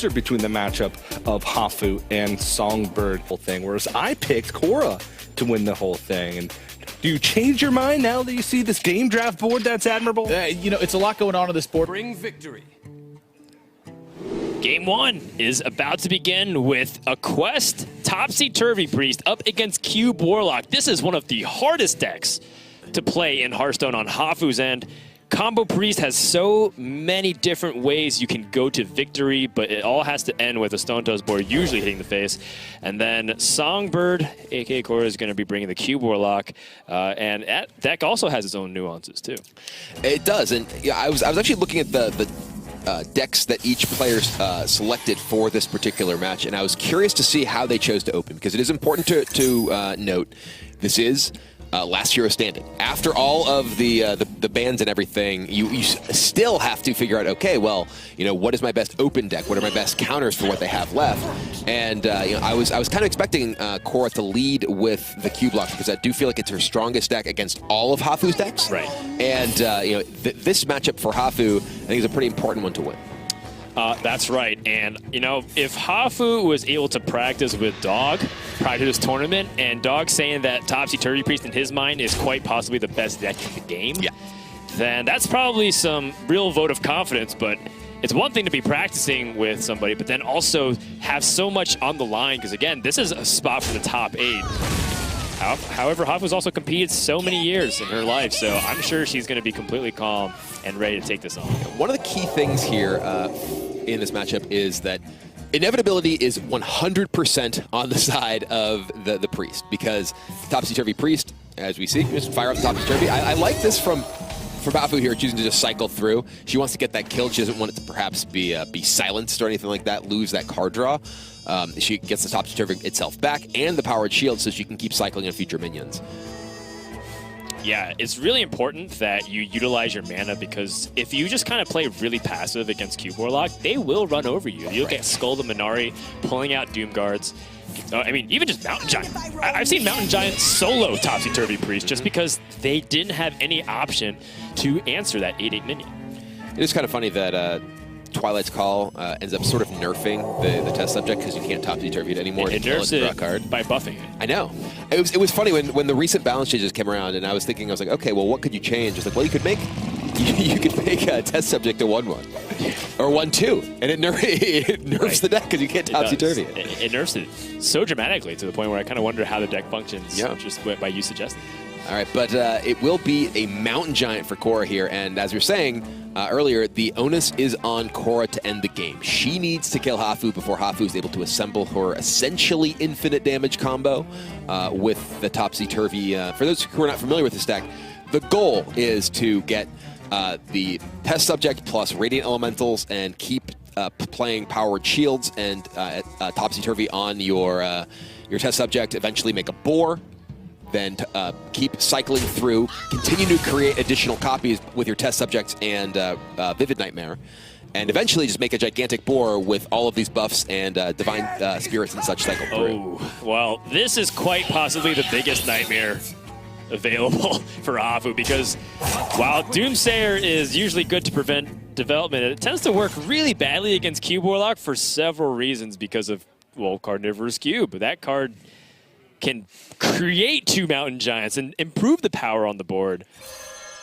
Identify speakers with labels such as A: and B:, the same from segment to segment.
A: closer between the matchup of Hafu and SongBird whole thing, whereas I picked Korra to win the whole thing. And do you change your mind now that you see this game draft board that's admirable?
B: You know, it's a lot going on this board.
C: Bring victory.
D: Game 1 is about to begin with a Quest Topsy-Turvy Priest up against Cube Warlock. This is one of the hardest decks to play in Hearthstone on Hafu's end. Combo Priest has so many different ways you can go to victory, but it all has to end with a Stone Toes board usually hitting the face. And then SongBird, aka Korra, is going to be bringing the Cube Warlock, and that deck also has its own nuances too.
E: It does, and yeah, I was actually looking at the decks that each player selected for this particular match, and I was curious to see how they chose to open, because it is important to note this is last hero standing. After all of the bans and everything, you still have to figure out, okay, well, you know, what is my best open deck? What are my best counters for what they have left? And you know, I was kind of expecting Korra to lead with the Cube Block, because I do feel like it's her strongest deck against all of Hafu's decks.
D: Right.
E: And you know, this matchup for Hafu, I think, is a pretty important one to win.
D: That's right, and you know, if Hafu was able to practice with Dog prior to this tournament, and Dog saying that Topsy-Turvy Priest in his mind is quite possibly the best deck in the game,
E: yeah,
D: then that's probably some real vote of confidence. But it's one thing to be practicing with somebody, but then also have so much on the line, because again, this is a spot for the top 8. However, Hafu's also competed so many years in her life, so I'm sure she's going to be completely calm and ready to take this on.
E: One of the key things here in this matchup is that inevitability is 100% on the side of the Priest, because Topsy-Turvy Priest, as we see, just fire up Topsy-Turvy. I like this from Hafu here, choosing to just cycle through. She wants to get that kill. She doesn't want it to perhaps be silenced or anything like that, lose that card draw. She gets the Topsy-Turvy itself back and the powered shield, so she can keep cycling in future minions.
D: Yeah, it's really important that you utilize your mana, because if you just kind of play really passive against Cube Warlock, they will run over you. You'll get Skull the Minari, pulling out Doom Guards. I mean, even just Mountain Giant. I've seen Mountain Giant solo Topsy-Turvy Priest just because they didn't have any option to answer that 8/8 minion.
E: It is kind of funny that Twilight's Call ends up sort of nerfing the test subject, because you can't Topsy-Turvy it anymore.
D: It nerfs it card by buffing it.
E: I know. It was funny when the recent balance changes came around, and I was like, okay, well, what could you change? It's like, well, you could make a test subject a 1/1 or 1/2, and it nerfs the deck because you can't Topsy-Turvy it.
D: It nerfs it so dramatically to the point where I kind of wonder how the deck functions just by you suggesting.
E: All right, but it will be a Mountain Giant for Korra here, and as we were saying earlier, the onus is on Korra to end the game. She needs to kill Hafu before Hafu is able to assemble her essentially infinite damage combo with the Topsy-Turvy. For those who are not familiar with this deck, the goal is to get the test subject plus Radiant Elementals and keep playing powered shields and Topsy-Turvy on your test subject, eventually make a boar, then keep cycling through, continue to create additional copies with your test subjects and Vivid Nightmare, and eventually just make a gigantic boar with all of these buffs and divine spirits and such cycle through.
D: Oh, well, this is quite possibly the biggest nightmare available for Hafu, because while Doomsayer is usually good to prevent development, it tends to work really badly against Cube Warlock for several reasons, because of, well, Carnivorous Cube. That card can create 2 Mountain Giants and improve the power on the board.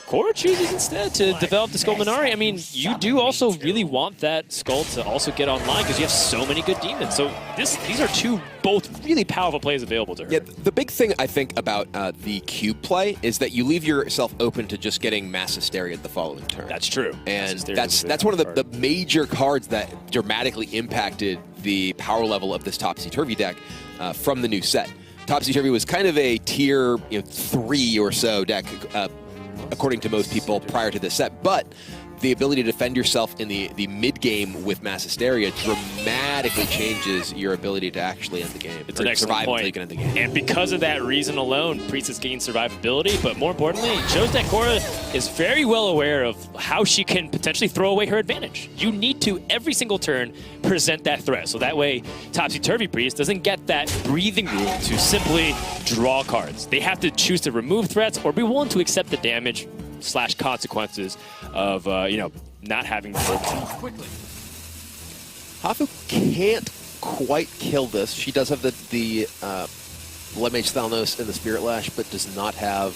D: Korra chooses instead to develop the Skull Minari. I mean, you do also really want that Skull to also get online, because you have so many good demons. So these are 2 both really powerful plays available to her.
E: Yeah, the big thing I think about the cube play is that you leave yourself open to just getting Mass Hysteria the following turn.
D: That's true.
E: And that's one of the major cards that dramatically impacted the power level of this Topsy-Turvy deck from the new set. Topsy-Turvy was kind of a tier 3 or so deck, according to most people, prior to this set, but the ability to defend yourself in the mid-game with Mass Hysteria dramatically changes your ability to actually end the game.
D: It's an excellent point.
E: You can end the game.
D: And because of that reason alone, Priest has gained survivability, but more importantly, it shows that Korra is very well aware of how she can potentially throw away her advantage. You need to, every single turn, present that threat, so that way Topsy-Turvy Priest doesn't get that breathing room to simply draw cards. They have to choose to remove threats or be willing to accept the damage / consequences of, not having the focus.
C: Quickly.
E: Hafu can't quite kill this. She does have the Blood Mage Thalnos and the Spirit Lash, but does not have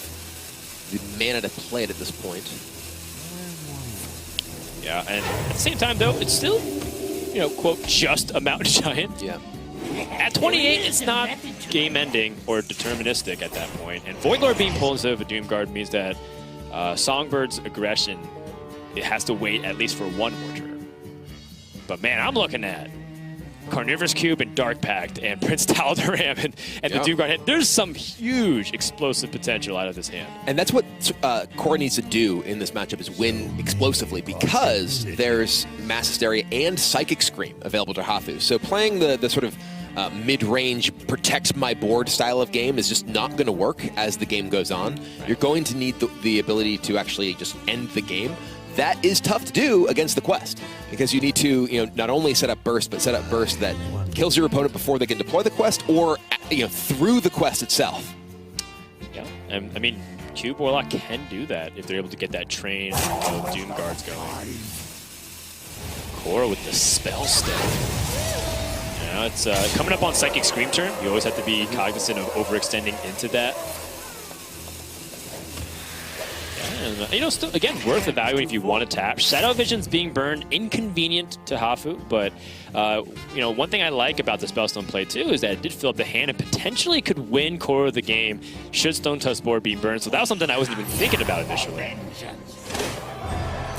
E: the mana to play it at this point.
D: Yeah, and at the same time, though, it's still, you know, quote, just a Mountain Giant.
E: Yeah.
D: At 28, it's not game-ending or deterministic at that point. And Void Lord being pulled instead of a Doomguard means that Songbird's aggression, it has to wait at least for one more turn. But man, I'm looking at Carnivorous Cube and Dark Pact and Prince Tal'Daram and the Doomguard hand. There's some huge explosive potential out of this hand.
E: And that's what Cora needs to do in this matchup, is win explosively, because there's Mass Hysteria and Psychic Scream available to Hafu. So playing the sort of mid-range protects my board style of game is just not going to work as the game goes on. You're going to need the ability to actually just end the game. That is tough to do against the Quest, because you need to, you know, not only set up burst, but set up burst that kills your opponent before they can deploy the Quest, or, you know, through the Quest itself.
D: Yeah, I mean, Cube Warlock can do that if they're able to get that train of Doom Guards going. Cora with the Spell Step. You know, it's coming up on Psychic Scream turn. You always have to be cognizant of overextending into that. And, you know, still, again, worth evaluating if you want to tap. Shadow Vision's being burned, inconvenient to Hafu, but, you know, one thing I like about the Spellstone play, too, is that it did fill up the hand and potentially could win Cora the game should Stone Tusk board be burned. So that was something I wasn't even thinking about initially.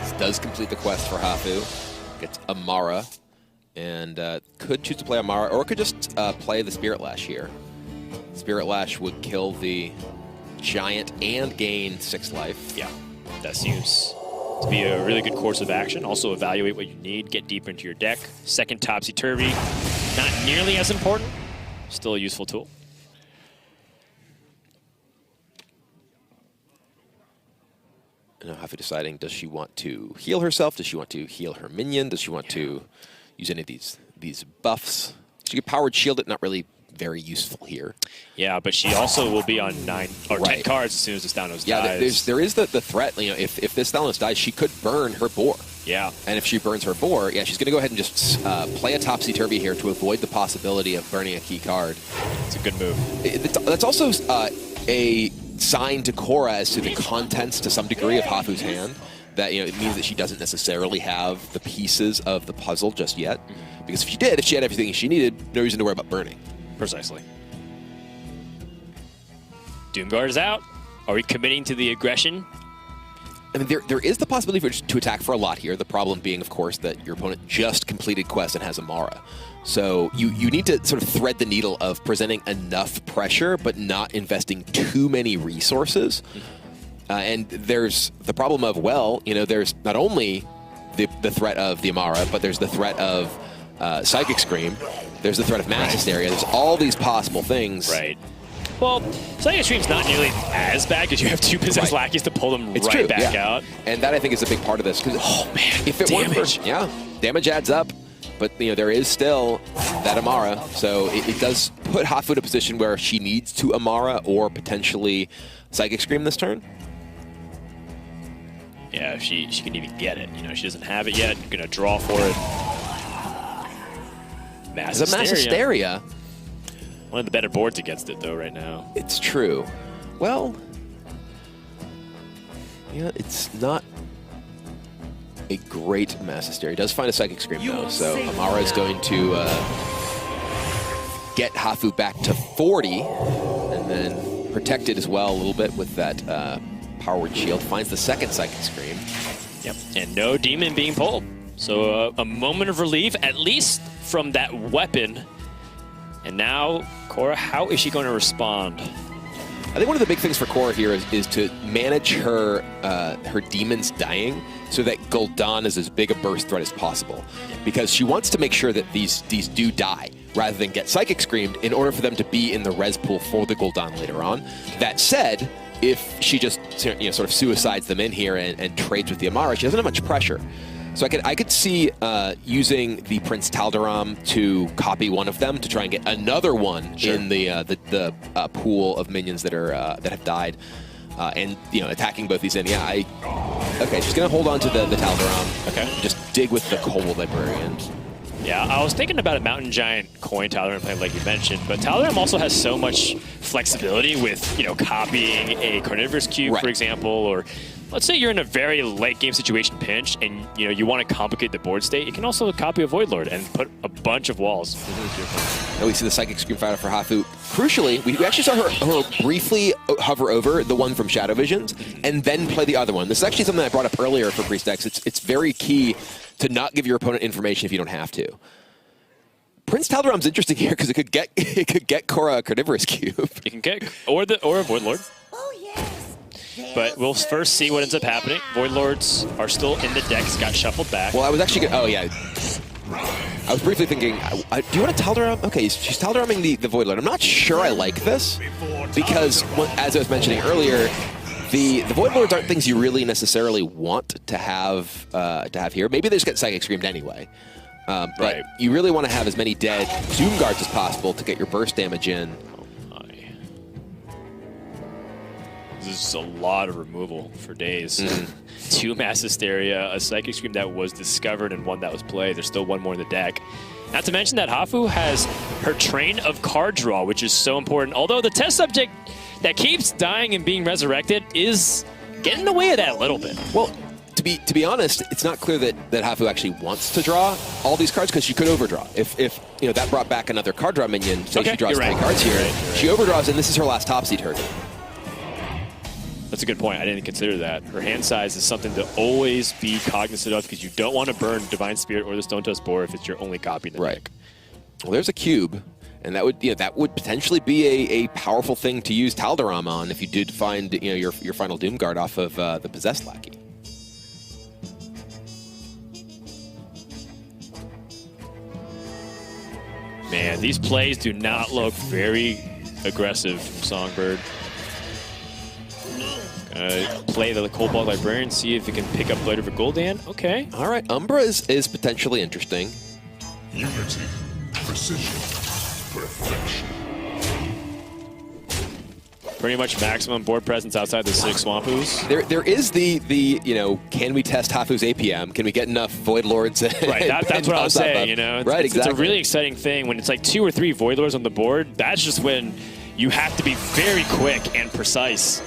E: This does complete the quest for Hafu. Gets Amara, and could choose to play Amara, or could just play the Spirit Lash here. Spirit Lash would kill the Giant and gain 6 life.
D: Yeah, that seems to be a really good course of action. Also evaluate what you need, get deeper into your deck. Second Topsy-Turvy, not nearly as important, still a useful tool.
E: And now Hafu deciding, does she want to heal herself? Does she want to heal her minion? Does she want to use any of these buffs? She could powered shield it, not really very useful here.
D: Yeah, but she also will be on 9 or 10 cards as soon as this Thalnos dies.
E: There is the threat. You know, if this Thalnos dies, she could burn her boar.
D: Yeah.
E: And if she burns her boar, yeah, she's going to go ahead and just play a Topsy-Turvy here to avoid the possibility of burning a key card.
D: It's a good move.
E: That's also a sign to Cora as to the contents, to some degree, of Hafu's hand. That, you know, it means that she doesn't necessarily have the pieces of the puzzle just yet. Because if she did, if she had everything she needed, no reason to worry about burning.
D: Precisely. Doomguard is out. Are we committing to the aggression?
E: I mean, there is the possibility to attack for a lot here. The problem being, of course, that your opponent just completed quest and has Amara. So you need to sort of thread the needle of presenting enough pressure, but not investing too many resources. And there's the problem of, well, you know, there's not only the threat of the Amara, but there's the threat of Psychic Scream. There's the threat of Mass Hysteria. There's all these possible things.
D: Right. Well, Psychic Scream's not nearly as bad because you have 2 Possessed Lackeys to pull them back out.
E: And that, I think, is a big part of this. Because, oh, man, if it
D: damage.
E: Damage adds up. But, you know, there is still that Amara. So it does put Hafu in a position where she needs to Amara or potentially Psychic Scream this turn.
D: Yeah, if she can even get it. You know, she doesn't have it yet. Going to draw for it. Mass
E: Hysteria.
D: One of the better boards against it, though, right now.
E: It's true. Well, yeah, it's not a great Mass Hysteria. It does find a Psychic Scream, though, so Amara is going to get Hafu back to 40, and then protect it as well a little bit with that Powered Shield. Finds the second Psychic Scream.
D: Yep, and no demon being pulled. So a moment of relief, at least from that weapon. And now, Cora, how is she going to respond?
E: I think one of the big things for Cora here is to manage her her demons dying so that Gul'dan is as big a burst threat as possible. Because she wants to make sure that these do die rather than get Psychic Screamed in order for them to be in the res pool for the Gul'dan later on. That said, if she just, you know, sort of suicides them in here and trades with the Amara, she doesn't have much pressure. So I could see using the Prince Tal'Daram to copy one of them to try and get another one in the pool of minions that are that have died, and, you know, attacking both these in. Yeah, okay, she's gonna hold on to the Tal'Daram.
D: Okay,
E: just dig with the Kobold Librarian.
D: Yeah, I was thinking about a Mountain Giant coin Talon play like you mentioned, but Talon also has so much flexibility with, copying a Carnivorous Cube, for example, or let's say you're in a very late game situation pinch and you want to complicate the board state, you can also copy a Void Lord and put a bunch of walls.
E: And we see the Psychic Scream Fighter for Hafu. Crucially, we actually saw her briefly hover over the one from Shadow Visions and then play the other one. This is actually something I brought up earlier for Priest decks. It's very key to not give your opponent information if you don't have to. Prince Taldaram's interesting here because it could get Korra a Carnivorous Cube.
D: You can get or a Void Lord. But we'll first see what ends up happening. Void Lords are still in the decks, got shuffled back.
E: Well, I was actually I was briefly thinking, do you want to Taldaram? Okay, she's Taldaraming the Void Lord. I'm not sure I like this because, as I was mentioning earlier, the Void Lords aren't things you really necessarily want to have here. Maybe they just get Psychic Screamed anyway. But you really want to have as many dead Doom Guards as possible to get your burst damage in.
D: This is a lot of removal for days. 2 Mass Hysteria, a Psychic Scream that was discovered and one that was played. There's still one more in the deck. Not to mention that Hafu has her Train of Card Draw, which is so important. Although the test subject that keeps dying and being resurrected is getting in the way of that a little bit.
E: Well, to be honest, it's not clear that Hafu actually wants to draw all these cards because she could overdraw. If that brought back another card draw minion, say she draws 3 cards here, she overdraws and this is her last Topsy-Turvy.
D: That's a good point. I didn't consider that. Her hand size is something to always be cognizant of because you don't want to burn Divine Spirit or the Stone Tusk Boar if it's your only copy in the deck.
E: Well, there's a cube, and that would potentially be a powerful thing to use Taldaram on if you did find your final Doom Guard off of the Possessed Lackey.
D: Man, these plays do not look very aggressive from SongBird. Play the Cobalt Librarian, see if it can pick up Blight over Gul'dan. Okay.
E: All right, Umbra is potentially interesting.
C: Unity, precision, perfection.
D: Pretty much maximum board presence outside the 6 Swampus.
E: There is the can we test Hafu's APM? Can we get enough Void Lords?
D: Right, that's what I was saying.
E: Right,
D: it's
E: exactly.
D: a really exciting thing when it's like 2 or 3 Void Lords on the board. That's just when you have to be very quick and precise.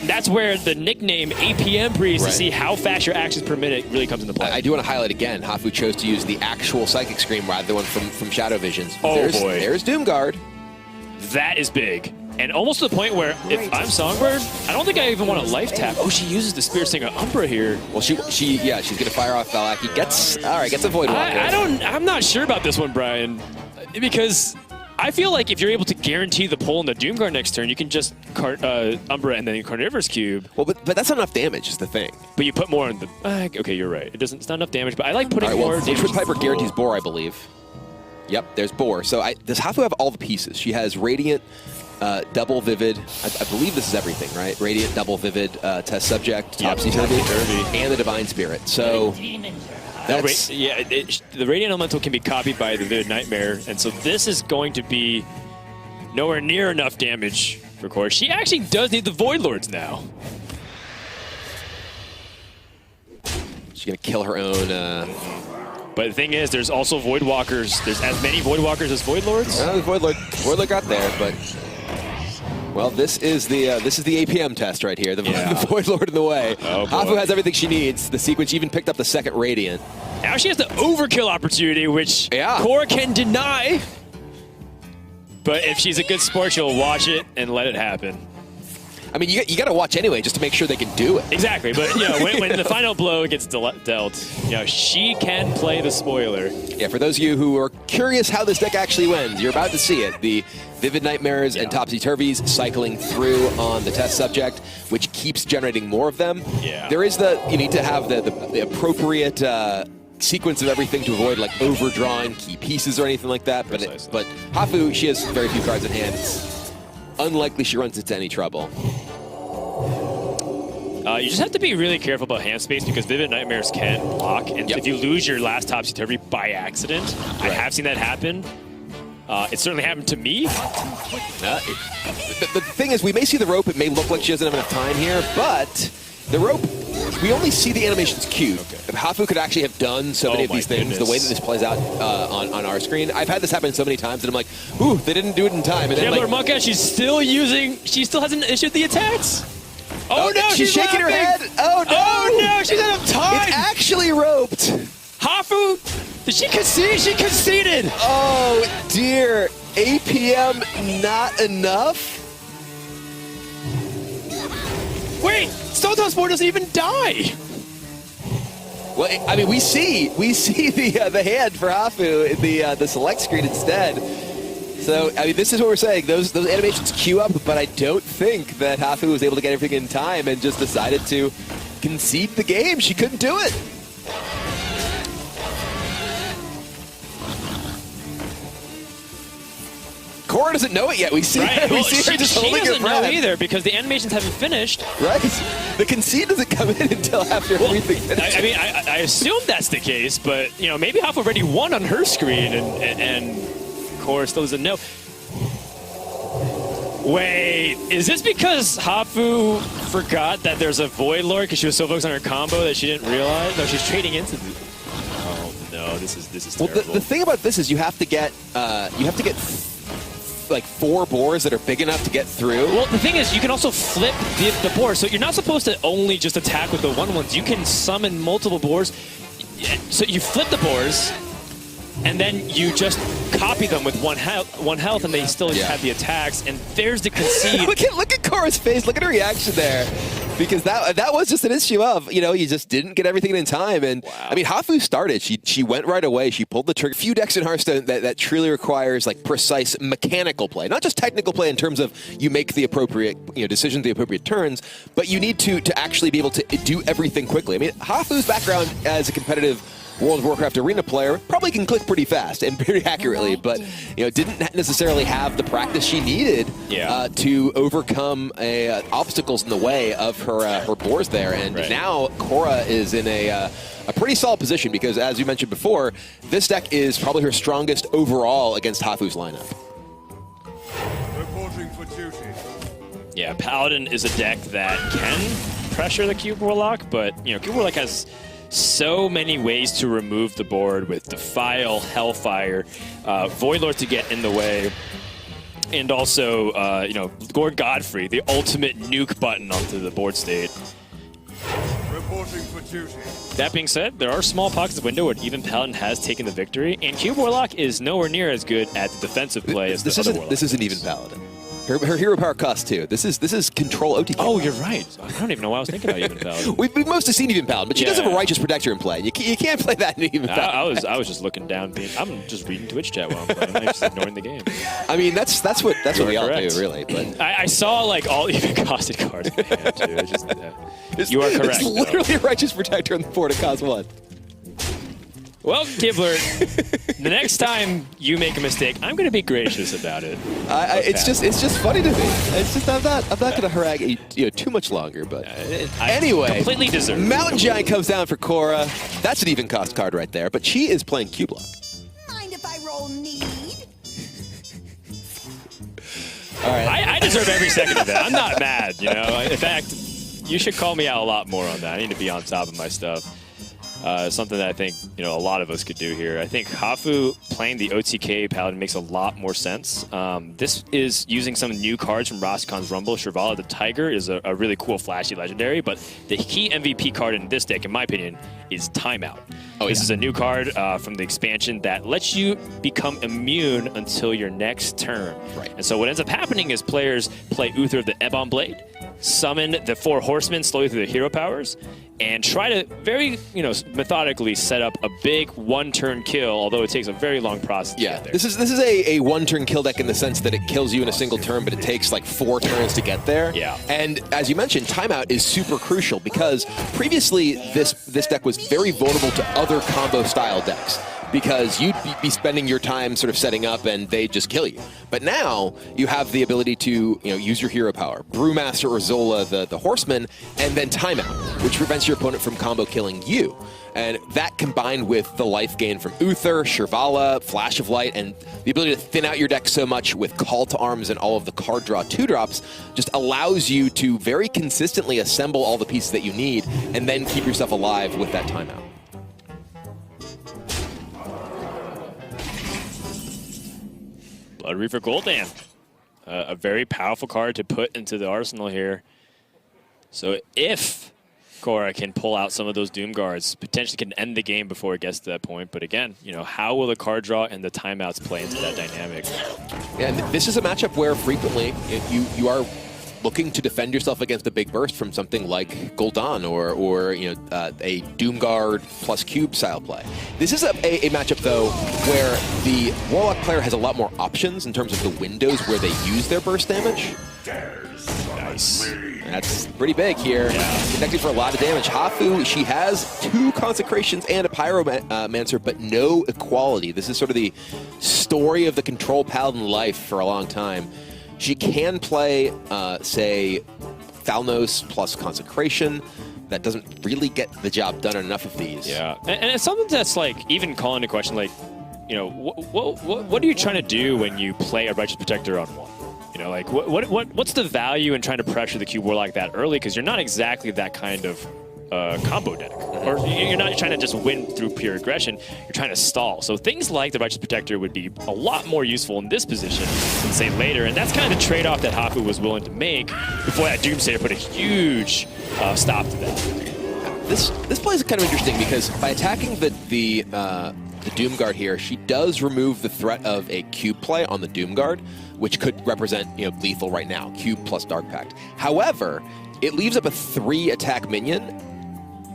D: That's where the nickname APM Priest to see how fast your actions per minute really comes into play.
E: I do want to highlight again, Hafu chose to use the actual Psychic Scream rather than one from Shadow Visions.
D: Oh, boy.
E: There's Doomguard.
D: That is big. And almost to the point where if I'm SongBird, I don't think I even want to life tap. Oh, she uses the Spirit Singer Umbra here.
E: Well, she's going to fire off Valaki. Gets a Void Walker.
D: I'm not sure about this one, Brian, because I feel like if you're able to guarantee the pull in the Doomguard next turn, you can just Umbra and then Carnivorous Cube.
E: Well, but that's not enough damage is the thing.
D: But you put more in the... okay, you're right. It's not enough damage, but I like putting more damage.
E: Twin Piper guarantees Boar, I believe. Yep, there's Boar. So does Hafu have all the pieces? She has Radiant, Double Vivid. I believe this is everything, right? Radiant, Double Vivid, Test Subject, Topsy-Turvy, and the Divine Spirit. So...
D: the Radiant Elemental can be copied by the Vivid Nightmare, and so this is going to be nowhere near enough damage for Korra. She actually does need the Void Lords now.
E: She's going to kill her own...
D: But the thing is, there's also Void Walkers. There's as many Void Walkers as Void Lords.
E: The Void Lord got there, but... Well, this is the APM test right here. The Void Lord in the way.
D: Oh,
E: Hafu has everything she needs. The sequence even picked up the second Radiant.
D: Now she has the overkill opportunity, which Korra can deny. But if she's a good sport, she'll watch it and let it happen.
E: I mean, you got to watch anyway just to make sure they can do it.
D: Exactly, but when the final blow gets dealt, she can play the spoiler.
E: Yeah, for those of you who are curious how this deck actually wins, you're about to see it. The Vivid Nightmares and Topsy-Turvies cycling through on the test subject, which keeps generating more of them.
D: Yeah.
E: There is you need to have the appropriate sequence of everything to avoid like overdrawing key pieces or anything like that. But Hafu, she has very few cards in hand. It's unlikely she runs into any trouble.
D: You just have to be really careful about hand space because Vivid Nightmares can block, and if you lose your last Topsy-Turvy by accident, I have seen that happen. It certainly happened to me.
E: The thing is, we may see the rope. It may look like she doesn't have enough time here, but The rope, we only see the animations queued. If Hafu could actually have done so many of these things, the way that this plays out on our screen, I've had this happen so many times, and I'm like, ooh, they didn't do it in time. And then,
D: Gambler Monka, she still hasn't issued the attacks. Oh no,
E: she's shaking her head. Oh no!
D: Oh no, she's out of time.
E: It's actually roped.
D: Hafu, did she concede? She conceded.
E: Oh dear, APM not enough.
D: Wait, Stone's board doesn't even die.
E: Well, I mean, we see the hand for Hafu in the select screen instead. So, I mean, this is what we're saying. Those animations queue up, but I don't think that Hafu was able to get everything in time and just decided to concede the game. She couldn't do it. Cora doesn't know it yet. We see,
D: Right. Well,
E: she just holding her
D: doesn't know
E: breath.
D: either because the animations haven't finished.
E: Right? The concede doesn't come in until after everything finishes.
D: I mean, I assume that's the case, but maybe Hafu already won on her screen, and Cora still doesn't know. Wait, is this because Hafu forgot that there's a Void Lord because she was so focused on her combo that she didn't realize? No, she's trading into the. Oh no, this is terrible.
E: Well, the thing about this is you have to get like 4 boars that are big enough to get through.
D: Well, the thing is, you can also flip the board, so you're not supposed to only just attack with the 1/1s. You can summon multiple boars. So you flip the boars, and then you just copy them with one health, and they still have the attacks. And there's the concede.
E: look at Cora's face. Look at her reaction there, because that was just an issue of you just didn't get everything in time. And I mean, Hafu started. She went right away. She pulled the trigger. Few decks in Hearthstone that truly requires like precise mechanical play, not just technical play in terms of you make the appropriate decisions, the appropriate turns, but you need to actually be able to do everything quickly. I mean, Hafu's background as a competitive World of Warcraft arena player probably can click pretty fast and pretty accurately, but didn't necessarily have the practice she needed to overcome obstacles in the way of her boars there. And now Cora is in a pretty solid position because, as you mentioned before, this deck is probably her strongest overall against Hafu's lineup.
C: Reporting for duty.
D: Yeah, Paladin is a deck that can pressure the Cube Warlock, but Cube Warlock has so many ways to remove the board with Defile, Hellfire, Void Lord to get in the way, and also, Gord Godfrey, the ultimate nuke button onto the board state.
C: Reporting for duty.
D: That being said, there are small pockets of window where even Paladin has taken the victory, and Cube Warlock is nowhere near as good at the defensive play as the other Warlocks.
E: This isn't even Paladin. Her hero power costs too. This is control OTK.
D: Oh, you're right. I don't even know why I was thinking about even Paladin.
E: We've mostly seen even Paladin, but she does have a Righteous Protector in play. You can't play that in even Paladin.
D: I was just looking down. I'm just reading Twitch chat while I'm playing. I'm just ignoring the game.
E: I mean, that's what we all do, really. But
D: I saw like all even costed cards in the hand too. You are correct.
E: It's literally a Righteous Protector on the board. It costs 1.
D: Well, Gibbler, the next time you make a mistake, I'm going to be gracious about it.
E: It's just funny to me. It's just I'm not going to harangue too much longer. But anyway,
D: completely deserved.
E: Mountain Giant comes down for Cora. That's an even cost card right there. But she is playing Cube Lock.
F: Mind if I roll need?
E: All right.
D: I deserve every second of that. I'm not mad. In fact, you should call me out a lot more on that. I need to be on top of my stuff. Something that I think a lot of us could do here. I think Hafu playing the OTK Paladin makes a lot more sense. This is using some new cards from Roscon's Rumble. Shrivala the Tiger is a really cool, flashy legendary, but the key MVP card in this deck, in my opinion, is Timeout. This is a new card from the expansion that lets you become immune until your next turn.
E: Right.
D: And so what ends up happening is players play Uther the Ebon Blade, summon the 4 horsemen slowly through the hero powers, and try to very, methodically set up a big one-turn kill, although it takes a very long process to get there.
E: This is a one-turn kill deck in the sense that it kills you in a single turn, but it takes like 4 turns to get there.
D: Yeah.
E: And as you mentioned, Timeout is super crucial because previously this deck was very vulnerable to other combo-style decks. because you'd be spending your time sort of setting up and they just kill you. But now you have the ability to use your hero power, Brewmaster or Zola the Horseman, and then timeout, which prevents your opponent from combo killing you. And that combined with the life gain from Uther, Shirvala, Flash of Light, and the ability to thin out your deck so much with Call to Arms and all of the card draw 2-drops just allows you to very consistently assemble all the pieces that you need and then keep yourself alive with that timeout.
D: Blood Reaver Gul'dan. A very powerful card to put into the arsenal here. So if Cora can pull out some of those Doom Guards, potentially can end the game before it gets to that point. But again, how will the card draw and the timeouts play into that dynamic?
E: Yeah, and this is a matchup where frequently you are looking to defend yourself against a big burst from something like Gul'dan or a Doom Guard plus Cube style play. This is a matchup, though, where the Warlock player has a lot more options in terms of the windows where they use their burst damage.
D: Nice.
E: That's pretty big here. Yeah. Connecting for a lot of damage. Hafu, she has 2 Consecrations and a Pyromancer, but no equality. This is sort of the story of the Control Paladin life for a long time. She can play, say, Thalnos plus Consecration. That doesn't really get the job done on enough of these.
D: Yeah, and it's something that's like, even calling into question, like, what are you trying to do when you play a Righteous Protector on 1? Like, what's the value in trying to pressure the Cube Warlock that early? Because you're not exactly that kind of combo deck. Or you're not trying to just win through pure aggression. You're trying to stall. So things like the Righteous Protector would be a lot more useful in this position than, say, later. And that's kind of the trade-off that Hafu was willing to make before that Doomsayer put a huge stop to that.
E: This play is kind of interesting because by attacking the Doom Guard here, she does remove the threat of a Cube play on the Doom Guard, which could represent lethal right now, Cube plus Dark Pact. However, it leaves up a 3-attack minion,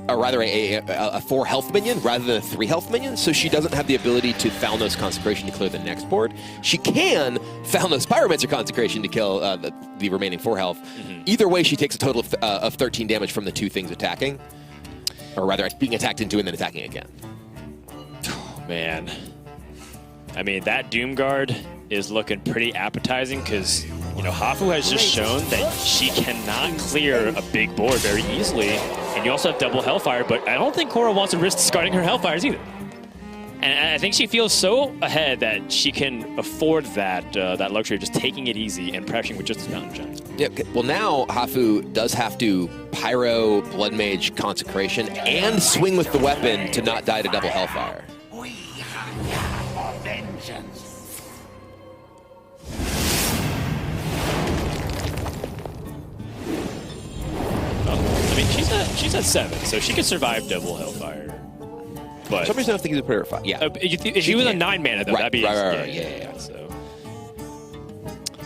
E: or rather a 4-health minion rather than a 3-health minion, so she doesn't have the ability to Thalnos Consecration to clear the next board. She can Thalnos Pyromancer Consecration to kill the remaining 4 health. Either way, she takes a total of 13 damage from the 2 things attacking, or rather being attacked into and then attacking again.
D: Oh, man. I mean, that Doom Guard is looking pretty appetizing because, Hafu has just shown that she cannot clear a big board very easily. And you also have double Hellfire, but I don't think Cora wants to risk discarding her Hellfires either. And I think she feels so ahead that she can afford that luxury of just taking it easy and pressuring with just a Mountain Giant.
E: Yeah, well now Hafu does have to Pyro, Blood Mage, Consecration, and swing with the weapon to not die to double Hellfire.
C: We have vengeance.
D: I mean, she's at 7, so she could survive double Hellfire. But
E: For some reason I think he's a player 5. Yeah.
D: If she was a 9-mana, though, that'd be
E: right.
D: Yeah. So,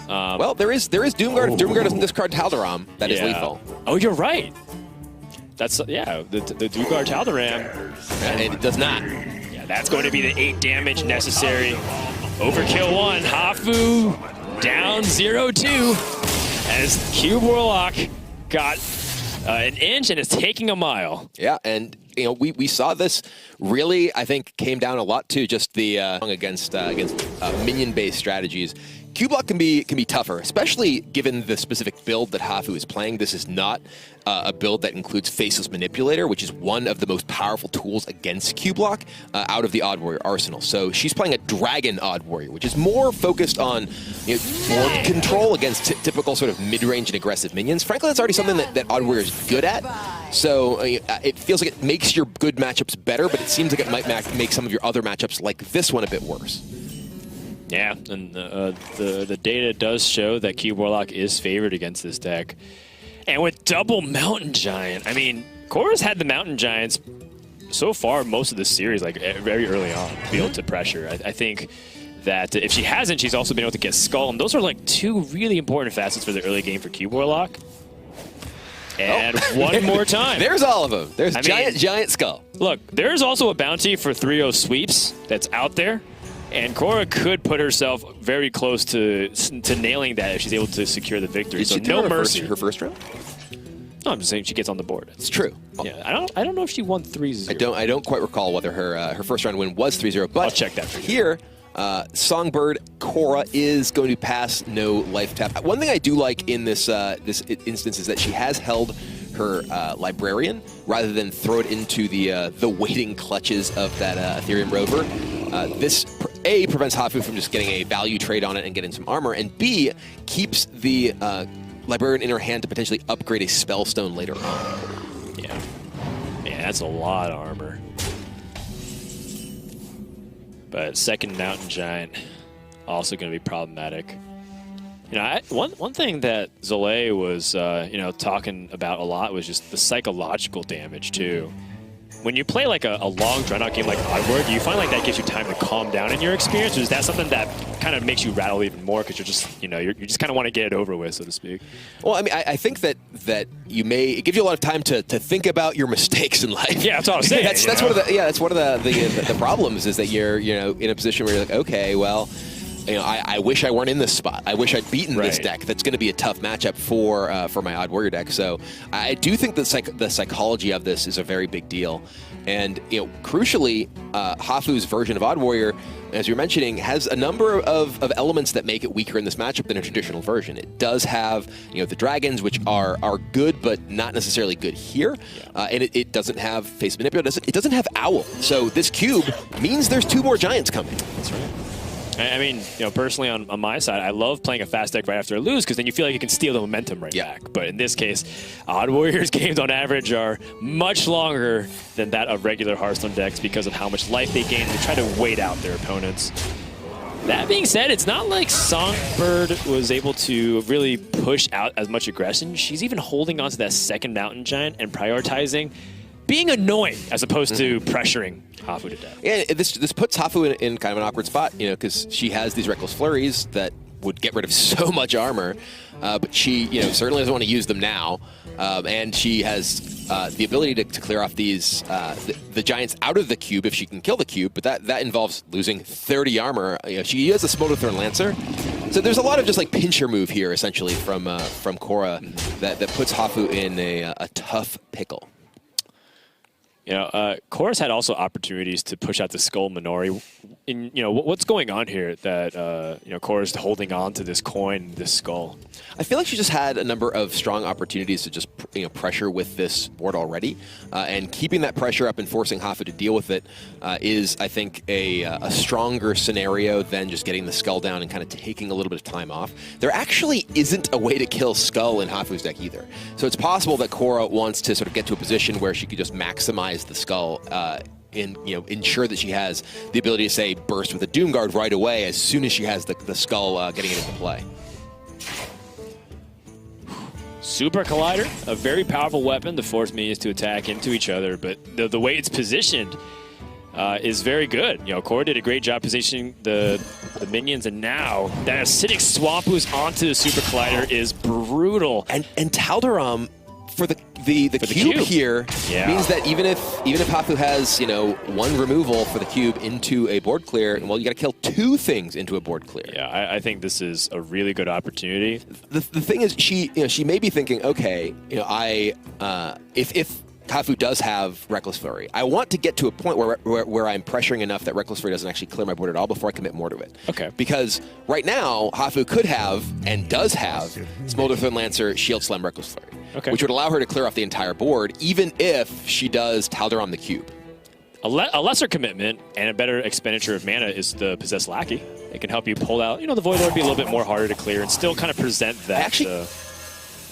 E: well, there is Doom Guard. If Doom Guard doesn't discard Taldaram, that is lethal.
D: Oh, you're right. That's the Doom Guard Taldaram,
E: And it does not.
D: Yeah, that's going to be the 8 damage necessary. Overkill 1. Hafu down 0-2 as Cube Warlock got an inch and is taking a mile.
E: Yeah, and we saw this really, I think, came down a lot to just the against minion-based strategies. Q-Block can be tougher, especially given the specific build that Hafu is playing. This is not a build that includes Faceless Manipulator, which is one of the most powerful tools against Q-Block out of the Odd Warrior arsenal. So she's playing a Dragon Odd Warrior, which is more focused on board control against typical sort of mid-range and aggressive minions. Frankly, that's already something that Odd Warrior is good at. So it feels like it makes your good matchups better, but it seems like it might make some of your other matchups like this one a bit worse.
D: Yeah, and the data does show that Cube Warlock is favored against this deck. And with double Mountain Giant, I mean, Cora's had the Mountain Giants so far most of the series, like very early on, to be able to pressure. I think that if she hasn't, she's also been able to get Skull. And those are like 2 really important facets for the early game for Cube Warlock. And one more time.
E: There's all of them. There's Giant Skull.
D: Look, there's also a bounty for 3-0 sweeps that's out there. And Cora could put herself very close to nailing that if she's able to secure the victory.
E: Did
D: So
E: she
D: no
E: do
D: mercy.
E: Her first round?
D: No, I'm just saying she gets on the board.
E: It's true.
D: Yeah, I don't know if she won 3-0.
E: I don't quite recall whether her first round win was 3-0, but
D: I'll check that for you.
E: Here, SongBird Korra is going to pass no life tap. One thing I do like in this instance is that she has held her librarian rather than throw it into the waiting clutches of that Ethereum rover. This A, prevents Hafu from just getting a value trade on it and getting some armor, and B, keeps the librarian in her hand to potentially upgrade a spellstone later on.
D: Yeah. Man, that's a lot of armor. But second Mountain Giant, also going to be problematic. You know, one thing that Zole was, talking about a lot was just the psychological damage, too. When you play like a long, drawn-out game like Oddworld, do you find like that gives you time to calm down in your experience, or is that something that kind of makes you rattle even more because you're just, you just kind of want to get it over with, so to speak?
E: Well, I mean, I think that it gives you a lot of time to think about your mistakes in life.
D: Yeah, that's what I was saying.
E: that's one of the problems is that you're in a position where you're like, okay, well, I wish I weren't in this spot. I wish I'd beaten this deck. That's going to be a tough matchup for my Odd Warrior deck. So I do think that the psychology of this is a very big deal. And crucially, Hafu's version of Odd Warrior, as you're mentioning, has a number of elements that make it weaker in this matchup than a traditional version. It does have the dragons, which are good, but not necessarily good here. And it doesn't have Face Manipulator. It doesn't have Owl. So this cube means there's 2 more giants coming.
D: That's right. I mean, personally on my side, I love playing a fast deck right after I lose because then you feel like you can steal the momentum back. But in this case, Odd Warriors games on average are much longer than that of regular Hearthstone decks because of how much life they gain. They try to wait out their opponents. That being said, it's not like SongBird was able to really push out as much aggression. She's even holding on to that second Mountain Giant and prioritizing being annoying as opposed to pressuring Hafu to death.
E: Yeah, this puts Hafu in kind of an awkward spot, because she has these Reckless Flurries that would get rid of so much armor, but she, certainly doesn't want to use them now, and she has the ability to clear off these the giants out of the cube if she can kill the cube, but that involves losing 30 armor. She has a Smolderthorn Lancer, so there's a lot of just like pincher move here essentially from Korra that puts Hafu in a tough pickle.
D: Korra's had also opportunities to push out the Skull Minori. What's going on here that, Korra's holding on to this coin, this skull?
E: I feel like she just had a number of strong opportunities to just, pressure with this board already. And keeping that pressure up and forcing Hafu to deal with it is, I think, a stronger scenario than just getting the skull down and kind of taking a little bit of time off. There actually isn't a way to kill skull in Hafu's deck either. So it's possible that Korra wants to sort of get to a position where she could just maximize the skull and ensure that she has the ability to say burst with a Doomguard right away as soon as she has the skull getting it into play.
D: Super Collider, a very powerful weapon to force minions to attack into each other, but the way it's positioned is very good. Korra did a great job positioning the minions, and now that acidic Swampoo's onto the Super Collider is brutal.
E: And Taldaram for the cube here means that even if Hafu has one removal for the cube into a board clear, well, you got to kill 2 things into a board clear.
D: Yeah, I think this is a really good opportunity.
E: The thing is, she may be thinking, okay, if Hafu does have Reckless Flurry, I want to get to a point where I'm pressuring enough that Reckless Flurry doesn't actually clear my board at all before I commit more to it.
D: Okay.
E: Because right now, Hafu could have, and does have, Smolderthorn Lancer, Shield Slam, Reckless Flurry.
D: Okay.
E: Which would allow her to clear off the entire board, even if she does Taldaram the cube.
D: A lesser commitment and a better expenditure of mana is the Possessed Lackey. It can help you pull out, the Void Lord be a little bit more harder to clear and still kind of present that.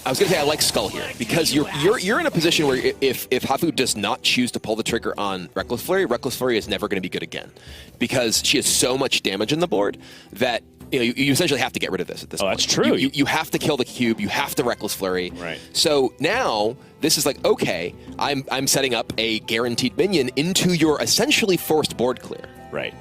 E: I was going to say I like Skull here because you're in a position where if Hafu does not choose to pull the trigger on Reckless Flurry is never going to be good again because she has so much damage in the board that you essentially have to get rid of this at this point.
D: That's true.
E: You have to kill the cube. You have to Reckless Flurry.
D: Right.
E: So now this is like, okay, I'm setting up a guaranteed minion into your essentially forced board clear.
D: Right.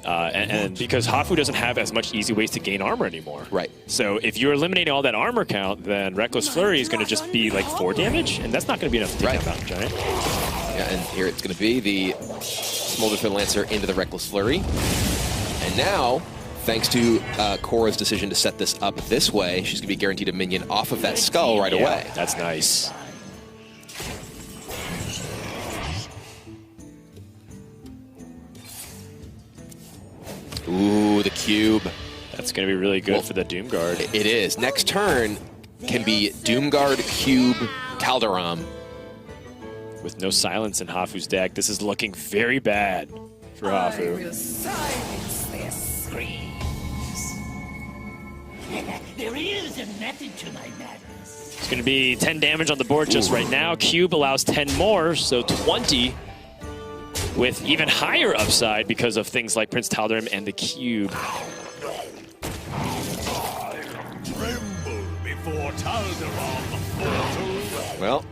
D: And because Hafu doesn't have as much easy ways to gain armor anymore.
E: Right.
D: So if you're eliminating all that armor count, then Reckless Flurry is going to just be like 4 damage, and that's not going to be enough to take out Mountain Giant.
E: Yeah, and here it's going to be the Smolderthorn Lancer into the Reckless Flurry. And now, thanks to Korra's decision to set this up this way, she's going to be guaranteed a minion off of that skull right away.
D: That's nice.
E: Ooh, the cube.
D: That's going to be really good for the Doomguard.
E: It is. Next turn can be Doomguard, Cube, Calderon.
D: With no silence in Hafu's deck, this is looking very bad for Hafu.
F: will silence their screams.
C: There is a method to my madness.
D: It's going to be 10 damage on the board just right now. Cube allows 10 more, so 20 with even higher upside because of things like Prince Tal'Darim and the Cube.
C: Tremble before Tal'Darim.
E: Well,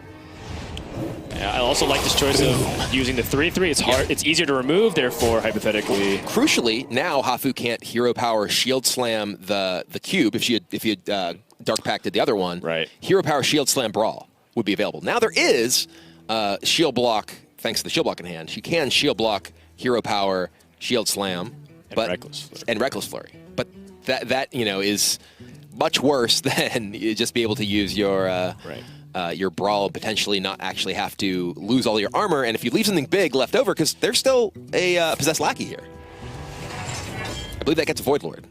D: I also like this choice of using the 3/3. It's hard. It's easier to remove, therefore, hypothetically.
E: crucially, now Hafu can't hero power shield slam the cube if he had dark pacted the other one.
D: Right.
E: Hero power shield slam brawl would be available. Now there is shield block thanks to the shield block in hand. She can shield block, hero power, shield slam,
D: Reckless Flurry.
E: But that is much worse than you just be able to use your your brawl and potentially not actually have to lose all your armor. And if you leave something big left over, because there's still a possessed lackey here. I believe that gets a Void Lord.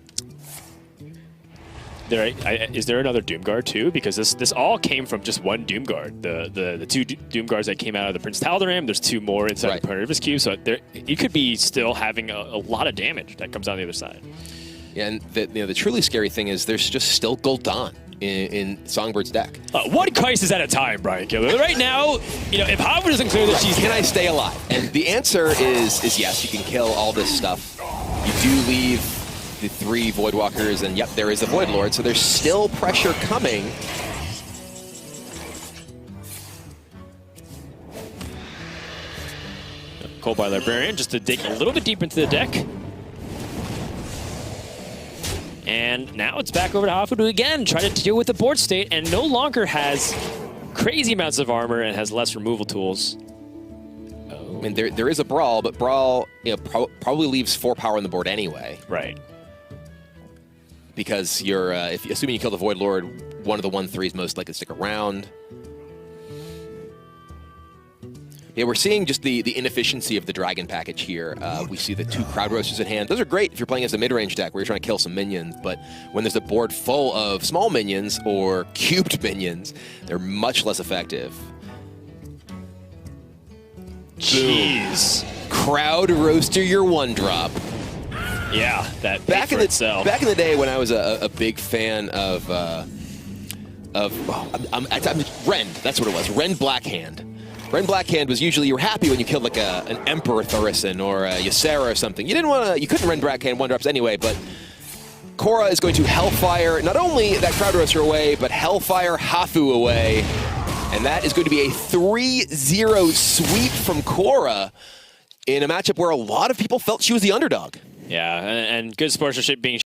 D: Is there another Doomguard too? Because this all came from just one Doomguard. The two Doomguards that came out of the Prince Tal'Darim. There's two more inside the Pernivorous Cube. So you could be still having a lot of damage that comes on the other side.
E: Yeah, and the truly scary thing is there's just still Gul'dan in SongBird's deck.
D: One crisis at a time, Brian Killer. Right now, if Hafu doesn't clear that she's...
E: Can I stay alive? And the answer is yes, you can kill all this stuff. You do leave the 3 Voidwalkers, and yep, there is a Void Lord, so there's still pressure coming.
D: Coldbite Librarian just to dig a little bit deep into the deck. And now it's back over to Hafu to again try to deal with the board state and no longer has crazy amounts of armor and has less removal tools.
E: I mean, there is a Brawl, but Brawl probably leaves 4 power on the board anyway.
D: Right.
E: Because you're, assuming you kill the Void Lord, one of the 1/3 is most likely to stick around. Yeah, we're seeing just the inefficiency of the Dragon package here. We see the 2 Crowd Roasters in hand. Those are great if you're playing as a mid-range deck where you're trying to kill some minions, but when there's a board full of small minions or cubed minions, they're much less effective.
D: Jeez.
E: Crowd Roaster your 1-drop.
D: Yeah, that
E: Back in the day when I was a big fan of Rend, that's what it was, Rend Blackhand. Rend Blackhand was usually, you were happy when you killed like an Emperor Thurison or a Ysera or something. You couldn't Rend Blackhand 1-drops anyway, but Korra is going to Hellfire not only that Crowd Roaster away, but Hellfire Hafu away. And that is going to be a 3-0 sweep from Korra in a matchup where a lot of people felt she was the underdog.
D: Yeah, and good sportsmanship being